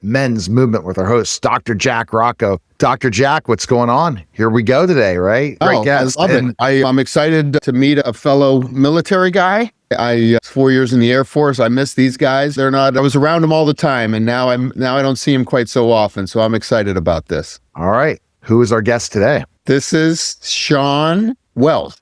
Men's Movement with our host, Dr. Jack Rocco. Dr. Jack, what's going on? Here we go today, right? Great guest. I love it. I'm excited to meet a fellow military guy. I 4 years in the Air Force. I miss these guys. I was around them all the time, and now I don't see them quite so often. So I'm excited about this. All right. Who is our guest today? This is Shawn Welsh.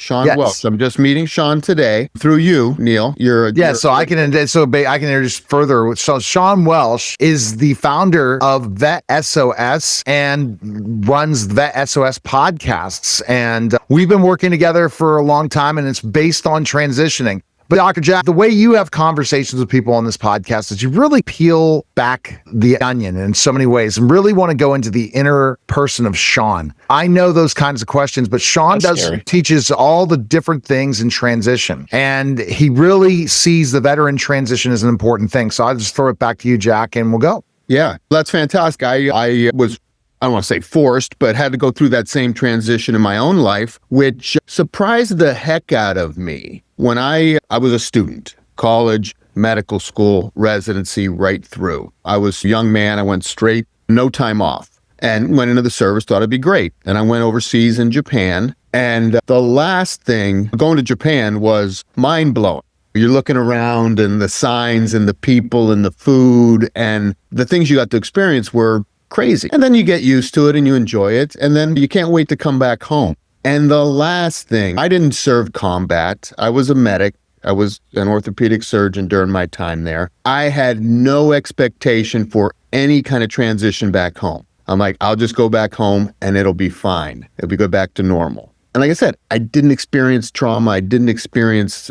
Welsh. I'm just meeting Shawn today through you, Neil. I can introduce further. So Shawn Welsh is the founder of Vet S.O.S and runs Vet S.O.S podcasts. And we've been working together for a long time, and it's based on transitioning. But Dr. Jack, the way you have conversations with people on this podcast is you really peel back the onion in so many ways and really want to go into the inner person of Shawn. I know those kinds of questions, but Shawn teaches all the different things in transition. And he really sees the veteran transition as an important thing. So I'll just throw it back to you, Jack, and we'll go. Yeah, that's fantastic. I was, I don't want to say forced, but had to go through that same transition in my own life, which surprised the heck out of me. When I was a student, college, medical school, residency, right through. I was a young man. I went straight, no time off, and went into the service, thought it'd be great. And I went overseas in Japan. And the last thing, going to Japan was mind-blowing. You're looking around and the signs and the people and the food and the things you got to experience were crazy. And then you get used to it and you enjoy it. And then you can't wait to come back home. And the last thing, I didn't serve combat. I was a medic. I was an orthopedic surgeon during my time there. I had no expectation for any kind of transition back home. I'm like, I'll just go back home and it'll be fine. It'll be go back to normal. And like I said, I didn't experience trauma. I didn't experience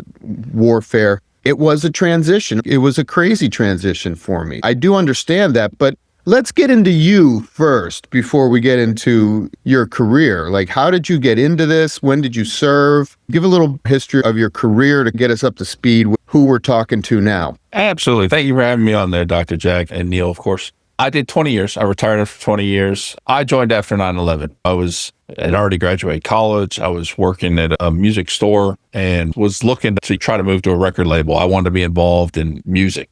warfare. It was a transition. It was a crazy transition for me. I do understand that, but let's get into you first before we get into your career. Like, how did you get into this? When did you serve? Give a little history of your career to get us up to speed with who we're talking to now. Absolutely. Thank you for having me on there, Dr. Jack and Neil, of course. I did 20 years. I retired after 20 years. I joined after 9/11. I'd already graduated college. I was working at a music store and was looking to try to move to a record label. I wanted to be involved in music.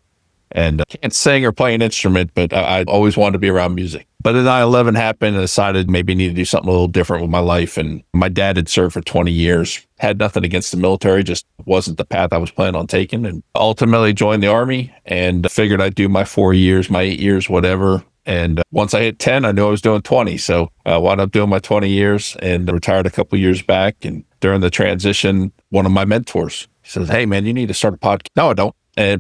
And I can't sing or play an instrument, but I always wanted to be around music. But then 9/11 happened and I decided maybe I need to do something a little different with my life. And my dad had served for 20 years, had nothing against the military, just wasn't the path I was planning on taking. And ultimately joined the Army and figured I'd do my 4 years, my 8 years, whatever. And once I hit 10, I knew I was doing 20. So I wound up doing my 20 years and retired a couple years back. And during the transition, one of my mentors says, "Hey, man, you need to start a podcast." No, I don't.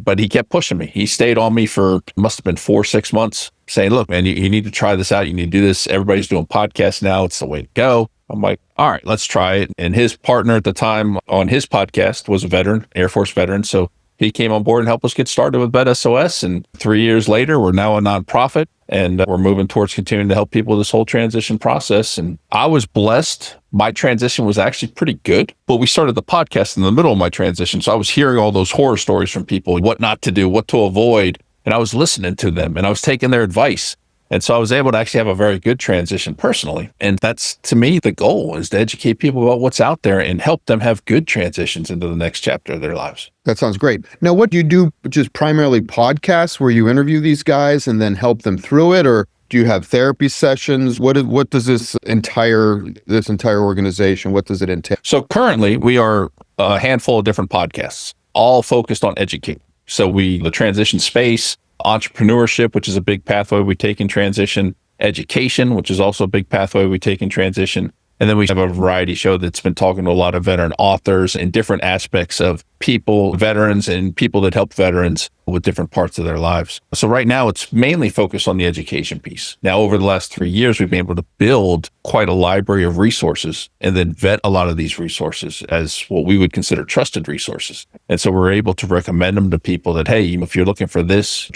But he kept pushing me. He stayed on me for, must have been 4-6 months, saying, "Look, man, you need to try this out. You need to do this. Everybody's doing podcasts now. It's the way to go." I'm like, all right, let's try it. And his partner at the time on his podcast was a veteran, Air Force veteran. So he came on board and helped us get started with Vet S.O.S. And 3 years later, we're now a nonprofit and we're moving towards continuing to help people with this whole transition process. And I was blessed. My transition was actually pretty good, but we started the podcast in the middle of my transition. So I was hearing all those horror stories from people, what not to do, what to avoid. And I was listening to them and I was taking their advice. And so I was able to actually have a very good transition personally. And that's, to me, the goal is to educate people about what's out there and help them have good transitions into the next chapter of their lives. That sounds great. Now, what do you do, just primarily podcasts where you interview these guys and then help them through it? Or do you have therapy sessions? What does this entire organization, what does it entail? So currently we are a handful of different podcasts, all focused on educating. So the transition space, entrepreneurship, which is a big pathway we take in transition, education, which is also a big pathway we take in transition. And then we have a variety show that's been talking to a lot of veteran authors and different aspects of people, veterans, and people that help veterans with different parts of their lives. So right now, it's mainly focused on the education piece. Now, over the last 3 years, we've been able to build quite a library of resources and then vet a lot of these resources as what we would consider trusted resources. And so we're able to recommend them to people that, hey, if you're looking for this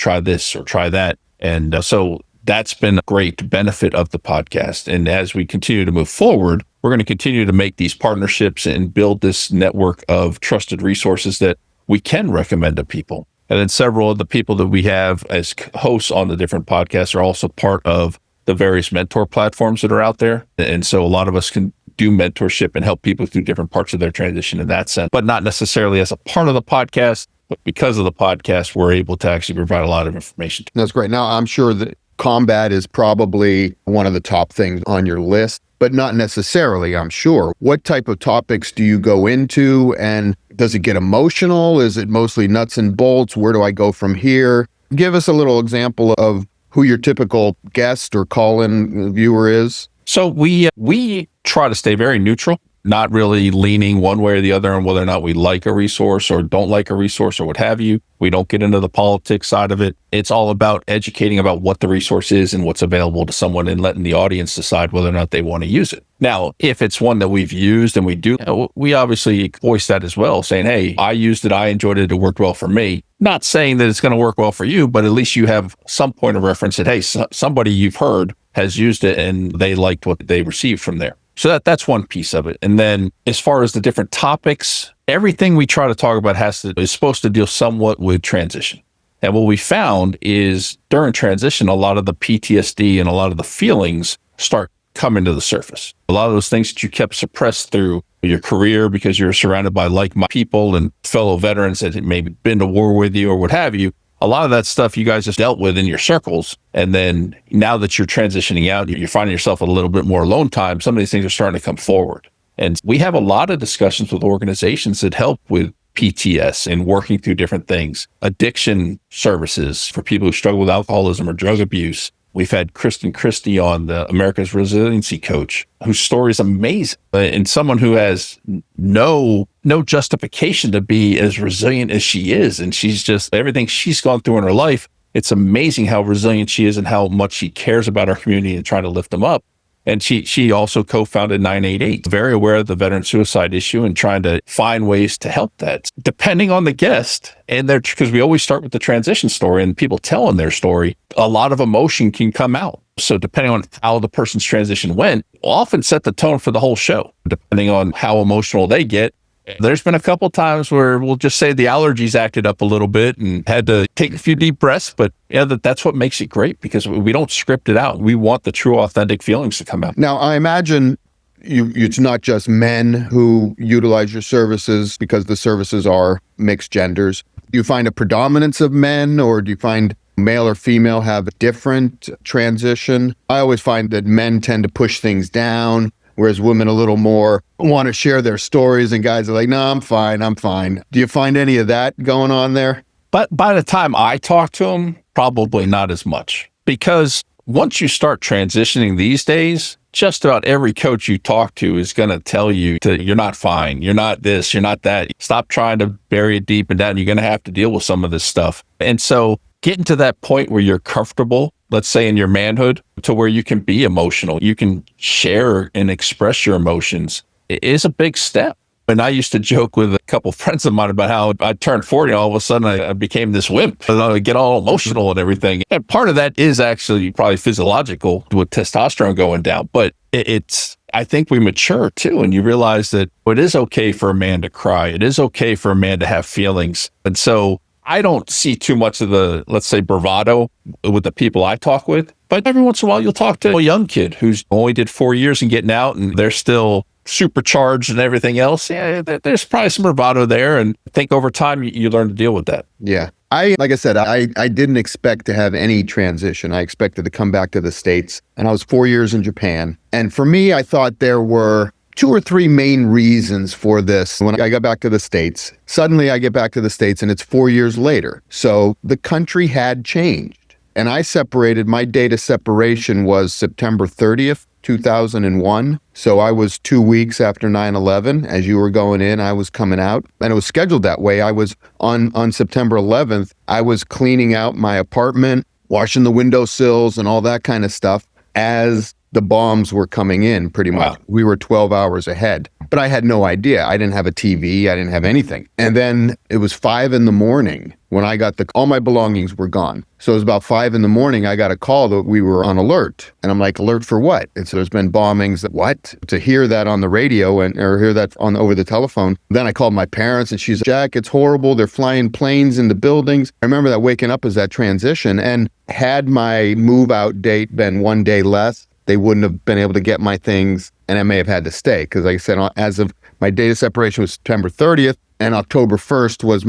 or try that. And so that's been a great benefit of the podcast. And as we continue to move forward, we're going to continue to make these partnerships and build this network of trusted resources that we can recommend to people. And then several of the people that we have as hosts on the different podcasts are also part of the various mentor platforms that are out there. And so a lot of us can do mentorship and help people through different parts of their transition in that sense, but not necessarily as a part of the podcast. But because of the podcast, we're able to actually provide a lot of information. That's great. Now, I'm sure that combat is probably one of the top things on your list, but not necessarily, I'm sure. What type of topics do you go into, and does it get emotional? Is it mostly nuts and bolts? Where do I go from here? Give us a little example of who your typical guest or call-in viewer is. So we try to stay very neutral, not really leaning one way or the other on whether or not we like a resource or don't like a resource or what have you. We don't get into the politics side of it. It's all about educating about what the resource is and what's available to someone and letting the audience decide whether or not they want to use it. Now, if it's one that we've used and we do, we obviously voice that as well, saying, hey, I used it, I enjoyed it, it worked well for me. Not saying that it's going to work well for you, but at least you have some point of reference that, hey, somebody you've heard has used it and they liked what they received from there. So that's one piece of it. And then as far as the different topics, everything we try to talk about is supposed to deal somewhat with transition. And what we found is during transition, a lot of the PTSD and a lot of the feelings start coming to the surface. A lot of those things that you kept suppressed through your career because you're surrounded by like-minded people and fellow veterans that had maybe been to war with you or what have you. A lot of that stuff you guys just dealt with in your circles. And then now that you're transitioning out, you're finding yourself a little bit more alone time. Some of these things are starting to come forward. And we have a lot of discussions with organizations that help with PTS and working through different things, addiction services for people who struggle with alcoholism or drug abuse. We've had Kristen Christie on, the America's Resiliency Coach, whose story is amazing, and someone who has no justification to be as resilient as she is. And she's just, everything she's gone through in her life, it's amazing how resilient she is and how much she cares about our community and trying to lift them up. And she also co-founded 988, very aware of the veteran suicide issue and trying to find ways to help that. Depending on the guest, and because we always start with the transition story and people telling their story, a lot of emotion can come out. So depending on how the person's transition went, we'll often set the tone for the whole show, depending on how emotional they get. There's been a couple of times where we'll just say the allergies acted up a little bit and had to take a few deep breaths, but yeah, that's what makes it great because we don't script it out. We want the true, authentic feelings to come out. Now, I imagine it's not just men who utilize your services because the services are mixed genders. Do you find a predominance of men, or do you find male or female have a different transition? I always find that men tend to push things down, whereas women a little more want to share their stories, and guys are like, no, I'm fine. Do you find any of that going on there? But by the time I talk to them, probably not as much. Because once you start transitioning these days, just about every coach you talk to is going to tell you you're not fine, you're not this, you're not that. Stop trying to bury it deep and down. You're going to have to deal with some of this stuff. And so getting to that point where you're comfortable, let's say in your manhood, to where you can be emotional, you can share and express your emotions, it is a big step. And I used to joke with a couple friends of mine about how I turned 40 and all of a sudden I became this wimp. And I get all emotional and everything. And part of that is actually probably physiological with testosterone going down. But I think we mature too. And you realize that it is okay for a man to cry. It is okay for a man to have feelings. And so I don't see too much of the, let's say, bravado with the people I talk with. But every once in a while, you'll talk to a young kid who's only did 4 years and getting out and they're still supercharged and everything else. Yeah, there's probably some bravado there. And I think over time, you learn to deal with that. Yeah. Like I said, I didn't expect to have any transition. I expected to come back to the States, and I was 4 years in Japan. And for me, I thought there were 2 or 3 main reasons for this. When I got back to the States, suddenly I get back to the States and it's 4 years later. So the country had changed. And I separated, my date of separation was September 30th, 2001. So I was 2 weeks after 9/11. As you were going in, I was coming out. And it was scheduled that way. I was on September 11th, I was cleaning out my apartment, washing the windowsills and all that kind of stuff as the bombs were coming in pretty much. Wow. We were 12 hours ahead, but I had no idea. I didn't have a TV. I didn't have anything. And then it was 5 a.m. when I got all my belongings were gone. So it was about 5 a.m. I got a call that we were on alert. And I'm like, alert for what? So there's been bombings. What? To hear that on the radio or hear that over the telephone. Then I called my parents and she's like, Jack, it's horrible. They're flying planes into buildings. I remember that waking up as that transition. And had my move out date been 1 day less, they wouldn't have been able to get my things and I may have had to stay. Because like I said, as of my date of separation was September 30th. And October 1st was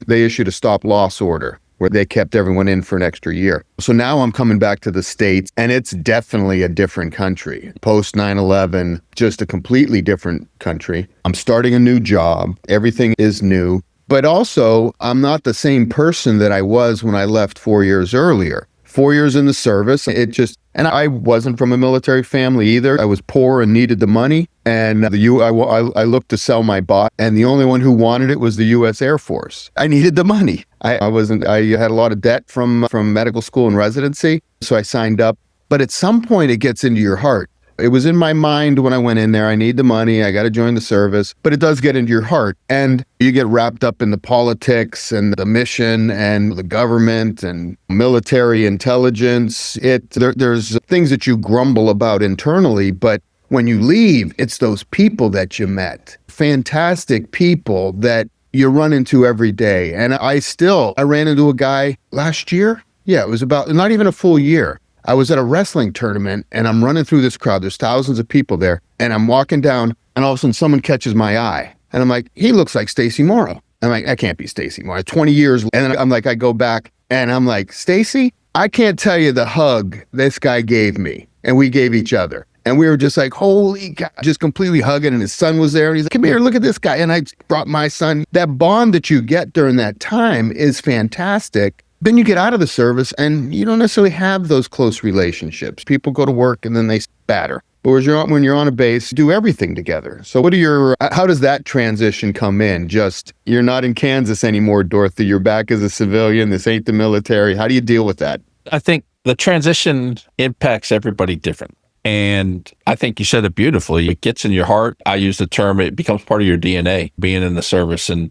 they issued a stop loss order where they kept everyone in for an extra year. So now I'm coming back to the States, and it's definitely a different country. Post 9/11, just a completely different country. I'm starting a new job. Everything is new. But also, I'm not the same person that I was when I left 4 years earlier. 4 years in the service, and I wasn't from a military family either. I was poor and needed the money, and I looked to sell my bot, and the only one who wanted it was the U.S. Air Force. I needed the money. I had a lot of debt from medical school and residency, so I signed up. But at some point, it gets into your heart. It was in my mind when I went in there, I need the money, I got to join the service, but it does get into your heart. And you get wrapped up in the politics and the mission and the government and military intelligence. There's things that you grumble about internally, but when you leave, it's those people that you met. Fantastic people that you run into every day. And I ran into a guy last year. Yeah, it was about not even a full year. I was at a wrestling tournament and I'm running through this crowd. There's thousands of people there. And I'm walking down and all of a sudden someone catches my eye. And I'm like, he looks like Stacy Morrow. I'm like, I can't be Stacy Morrow. 20 years. And then I'm like, I go back and I'm like, Stacy, I can't tell you the hug this guy gave me. And we gave each other. And we were just like, holy God, just completely hugging. And his son was there. And he's like, come here, look at this guy. And I brought my son. That bond that you get during that time is fantastic. Then you get out of the service and you don't necessarily have those close relationships. People go to work and then they batter. But when you're on a base, do everything together. So how does that transition come in? Just, you're not in Kansas anymore, Dorothy. You're back as a civilian. This ain't the military. How do you deal with that? I think the transition impacts everybody different. And I think you said it beautifully. It gets in your heart. I use the term, it becomes part of your DNA, being in the service. And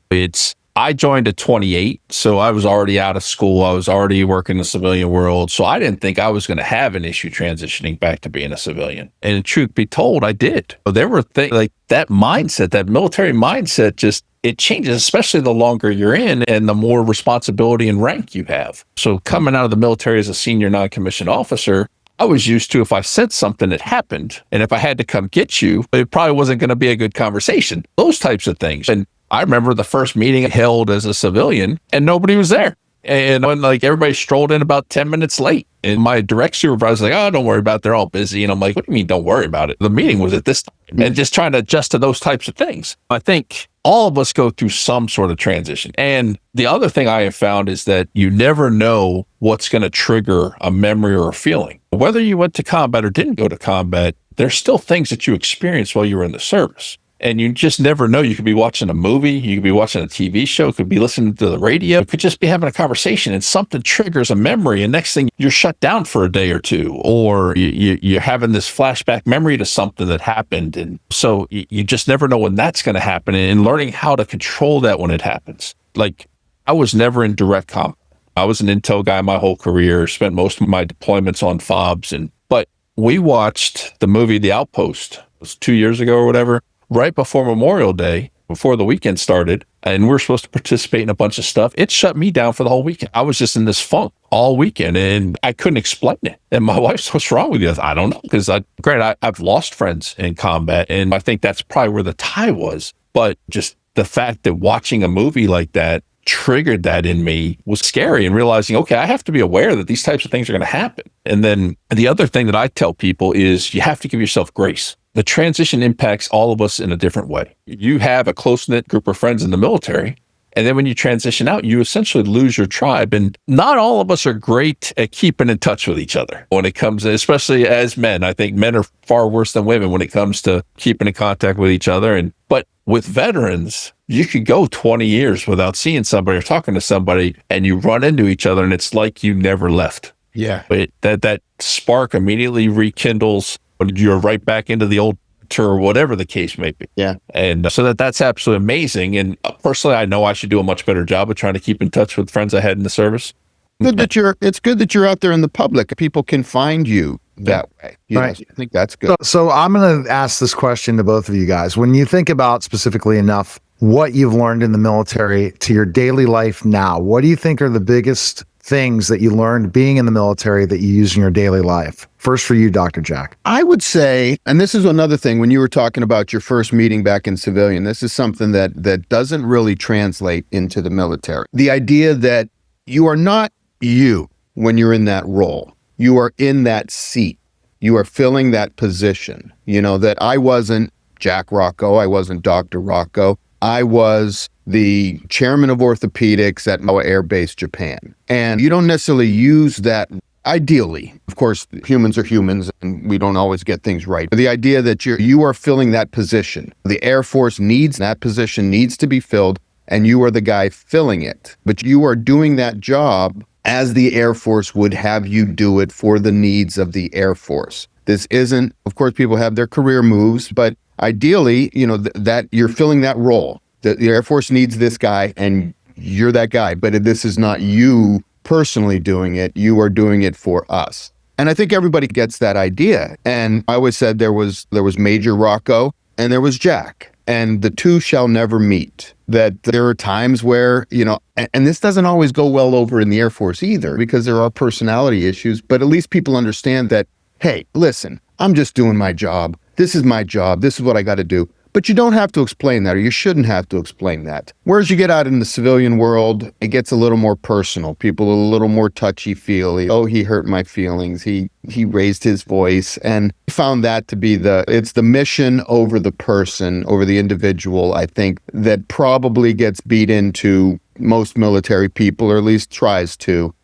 I joined at 28, so I was already out of school. I was already working in the civilian world. So I didn't think I was going to have an issue transitioning back to being a civilian. And truth be told, I did. There were things like that mindset, that military mindset, it changes, especially the longer you're in and the more responsibility and rank you have. So coming out of the military as a senior non-commissioned officer, I was used to if I said something that happened, and if I had to come get you, it probably wasn't going to be a good conversation. Those types of things. And I remember the first meeting I held as a civilian and nobody was there. And when everybody strolled in about 10 minutes late, and my direct supervisor was like, oh, don't worry about it. They're all busy. And I'm like, what do you mean don't worry about it? The meeting was at this time. And just trying to adjust to those types of things. I think all of us go through some sort of transition. And the other thing I have found is that you never know what's going to trigger a memory or a feeling. Whether you went to combat or didn't go to combat, there's still things that you experienced while you were in the service. And you just never know. You could be watching a movie, you could be watching a TV show, could be listening to the radio, you could just be having a conversation and something triggers a memory. And next thing, you're shut down for a day or two, or you're having this flashback memory to something that happened. And so you just never know when that's going to happen, and learning how to control that when it happens. Like, I was never in direct combat. I was an intel guy my whole career, spent most of my deployments on FOBs. But we watched the movie The Outpost, it was 2 years ago or whatever, right before Memorial Day, before the weekend started, and we were supposed to participate in a bunch of stuff. It shut me down for the whole weekend. I was just in this funk all weekend, and I couldn't explain it. And my wife's, what's wrong with you? I don't know, because I've lost friends in combat, and I think that's probably where the tie was. But just the fact that watching a movie like that triggered that in me was scary, and realizing, okay, I have to be aware that these types of things are going to happen. And then the other thing that I tell people is you have to give yourself grace. The transition impacts all of us in a different way. You have a close-knit group of friends in the military, and then when you transition out, you essentially lose your tribe. And not all of us are great at keeping in touch with each other when it comes, especially as men. I think men are far worse than women when it comes to keeping in contact with each other. But with veterans, you could go 20 years without seeing somebody or talking to somebody, and you run into each other, and it's like you never left. Yeah. But that spark immediately rekindles. But you're right back into the old or whatever the case may be. Yeah. And so that's absolutely amazing. And personally, I know I should do a much better job of trying to keep in touch with friends I had in the service. It's good that you're out there in the public. People can find you that way. Right. I think that's good. So I'm going to ask this question to both of you guys. When you think about specifically enough what you've learned in the military to your daily life now, what do you think are the biggest things that you learned being in the military that you use in your daily life? First for you, Dr. Jack. I would say, and this is another thing, when you were talking about your first meeting back in civilian, this is something that doesn't really translate into the military. The idea that you are not you when you're in that role. You are in that seat. You are filling that position. You know, that I wasn't Jack Rocco. I wasn't Dr. Rocco. I was the chairman of orthopedics at Noa Air Base, Japan. And you don't necessarily use that. Ideally, of course, humans are humans and we don't always get things right. But the idea that you are filling that position, the Air Force needs that position, needs to be filled, and you are the guy filling it. But you are doing that job as the Air Force would have you do it for the needs of the Air Force. This isn't, of course, people have their career moves, but ideally, you know, that you're filling that role. The Air Force needs this guy and you're that guy, but this is not you personally doing it, you are doing it for us. And I think everybody gets that idea. And I always said there was Major Rocco and there was Jack, and the two shall never meet. That there are times where, you know, and this doesn't always go well over in the Air Force either, because there are personality issues, but at least people understand that, hey, listen, I'm just doing my job. This is my job. This is what I got to do. But you don't have to explain that, or you shouldn't have to explain that. Whereas you get out in the civilian world, it gets a little more personal. People are a little more touchy-feely. Oh, he hurt my feelings. He raised his voice. And I found that to be it's the mission over the person, over the individual, I think, that probably gets beat into most military people, or at least tries to.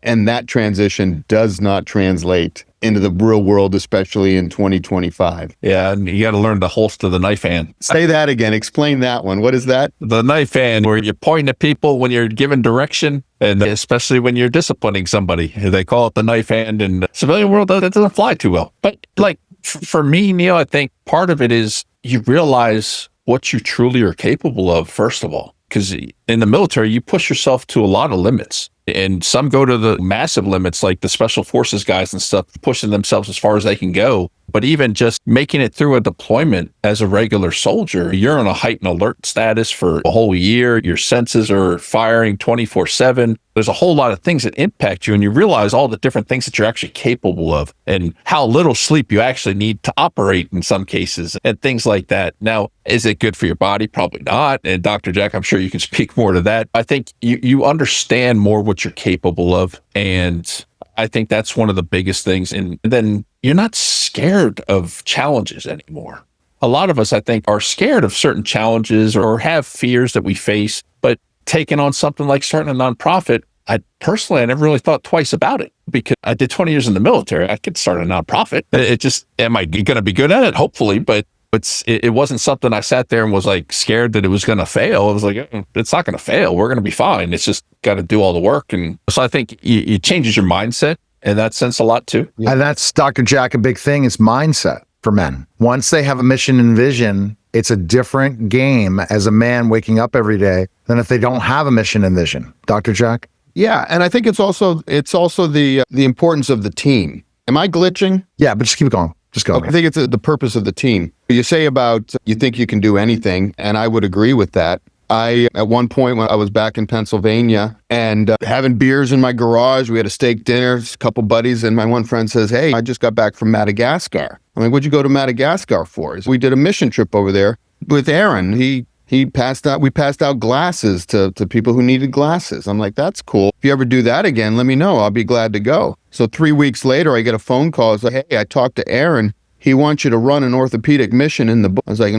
And that transition does not translate into the real world, especially in 2025. Yeah, and you got to learn to holster the knife hand. Say that again. Explain that one. What is that? The knife hand, where you're pointing at people when you're giving direction, and especially when you're disciplining somebody. They call it the knife hand, and the civilian world, that doesn't fly too well. But like for me, Neil, I think part of it is you realize what you truly are capable of, first of all. Because in the military, you push yourself to a lot of limits. And some go to the massive limits, like the special forces guys and stuff, pushing themselves as far as they can go. But even just making it through a deployment as a regular soldier, you're on a heightened alert status for a whole year. Your senses are firing 24/7. There's a whole lot of things that impact you, and you realize all the different things that you're actually capable of and how little sleep you actually need to operate in some cases and things like that. Now, is it good for your body? Probably not. And Dr. Jack, I'm sure you can speak more to that. I think you understand more what you're capable of, and I think that's one of the biggest things. And then you're not scared of challenges anymore. A lot of us, I think, are scared of certain challenges or have fears that we face, but taking on something like starting a nonprofit, I never really thought twice about it, because I did 20 years in the military. I could start a nonprofit. It just, am I going to be good at it? Hopefully, but it wasn't something I sat there and was like scared that it was going to fail. It was like, it's not going to fail. We're going to be fine. It's just got to do all the work. And so I think it changes your mindset in that sense a lot too. And that's, Dr. Jack, a big thing is mindset for men. Once they have a mission and vision, it's a different game as a man waking up every day than if they don't have a mission and vision. Dr. Jack? Yeah, and I think it's also the importance of the team. Am I glitching? Yeah, but just keep going. Just go. I think it's the purpose of the team. You say about you think you can do anything, and I would agree with that. At one point when I was back in Pennsylvania and having beers in my garage, we had a steak dinner, a couple buddies, and my one friend says, "Hey, I just got back from Madagascar." I'm like, "What'd you go to Madagascar for?" We did a mission trip over there with Aaron. We passed out glasses to people who needed glasses. I'm like, "That's cool. If you ever do that again, let me know. I'll be glad to go." So 3 weeks later, I get a phone call. It's like, "Hey, I talked to Aaron. He wants you to run an orthopedic mission in the bush." I was like,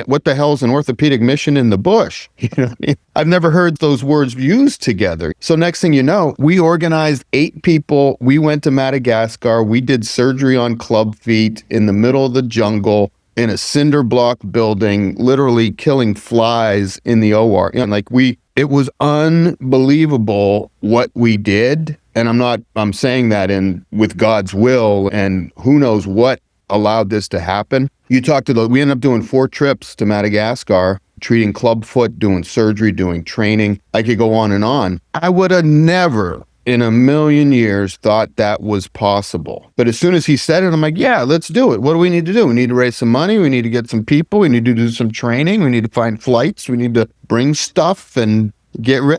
what the hell is an orthopedic mission in the bush? You know what I mean? I've never heard those words used together. So next thing you know, we organized 8 people. We went to Madagascar. We did surgery on club feet in the middle of the jungle in a cinder block building, literally killing flies in the OR. It was unbelievable what we did. And I'm saying that with God's will, and who knows what allowed this to happen. We ended up doing 4 trips to Madagascar, treating clubfoot, doing surgery, doing training. I could go on and on. I would have never in a million years thought that was possible. But as soon as he said it, I'm like, yeah, let's do it. What do we need to do? We need to raise some money. We need to get some people. We need to do some training. We need to find flights. We need to bring stuff and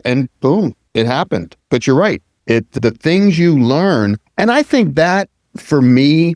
and boom, it happened. But you're right. the things you learn. And I think that for me,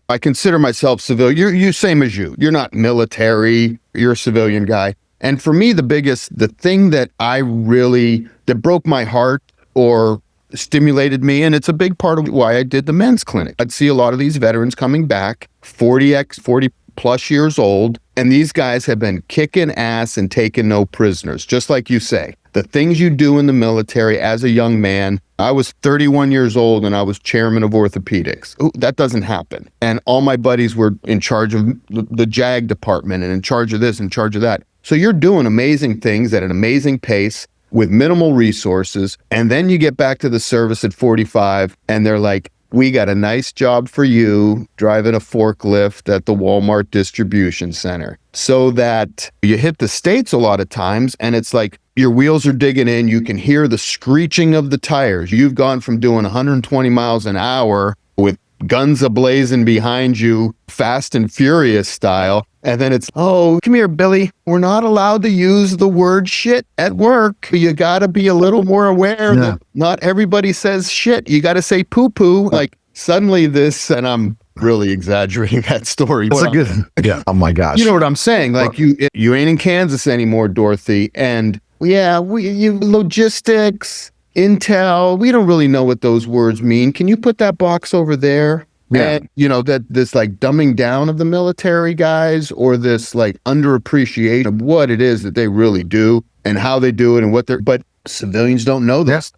I consider myself civilian. You're same as you. You're not military. You're a civilian guy. And for me, the thing that that broke my heart or stimulated me, and it's a big part of why I did the men's clinic. I'd see a lot of these veterans coming back, 40 plus years old, and these guys have been kicking ass and taking no prisoners, just like you say. The things you do in the military as a young man. I was 31 years old and I was chairman of orthopedics. Ooh, that doesn't happen. And all my buddies were in charge of the JAG department and in charge of this, in charge of that. So you're doing amazing things at an amazing pace with minimal resources. And then you get back to the service at 45 and they're like, we got a nice job for you driving a forklift at the Walmart distribution center. So that you hit the States a lot of times and it's like your wheels are digging in. You can hear the screeching of the tires. You've gone from doing 120 miles an hour with guns a-blazing behind you, Fast and Furious style. And then it's, oh, come here, Billy. We're not allowed to use the word shit at work. You got to be a little more aware that not everybody says shit. You got to say poo-poo. Like suddenly this, and I'm really exaggerating that story. It's a good, yeah. Oh my gosh. You know what I'm saying? Like you ain't in Kansas anymore, Dorothy. And you logistics, intel, we don't really know what those words mean. Can you put that box over there? Yeah. And that this like dumbing down of the military guys or this like underappreciation of what it is that they really do and how they do it and but civilians don't know this.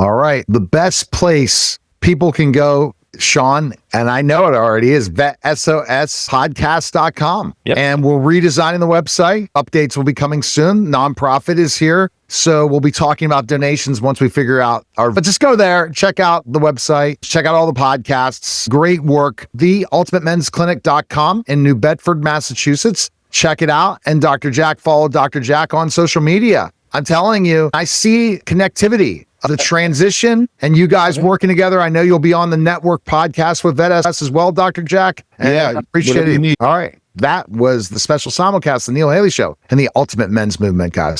All right. The best place people can go, Shawn, and I know it already, is vetsospodcast.com. Yep. And we're redesigning the website. Updates will be coming soon. Nonprofit is here. So we'll be talking about donations once we figure out but just go there, check out the website, check out all the podcasts. Great work. TheUltimateMen'sClinic.com in New Bedford, Massachusetts. Check it out. And Dr. Jack, follow Dr. Jack on social media. I'm telling you, I see connectivity. The transition and you guys working together. I know you'll be on the network podcast with Vet S.O.S as well, Dr. Jack. And yeah, I appreciate it. All right. That was the special simulcast, the Neil Haley Show and the Ultimate Men's Movement, guys.